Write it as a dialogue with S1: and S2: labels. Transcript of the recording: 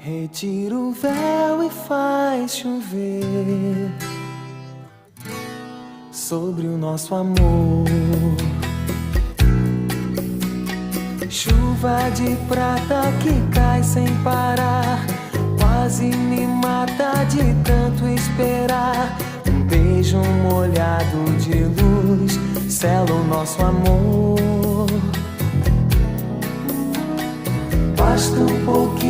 S1: Retira o véu e faz chover sobre o nosso amor. Chuva de prata que cai sem parar, quase me mata de tanto esperar. Um beijo molhado de luz sela o nosso amor. Basta um pouquinho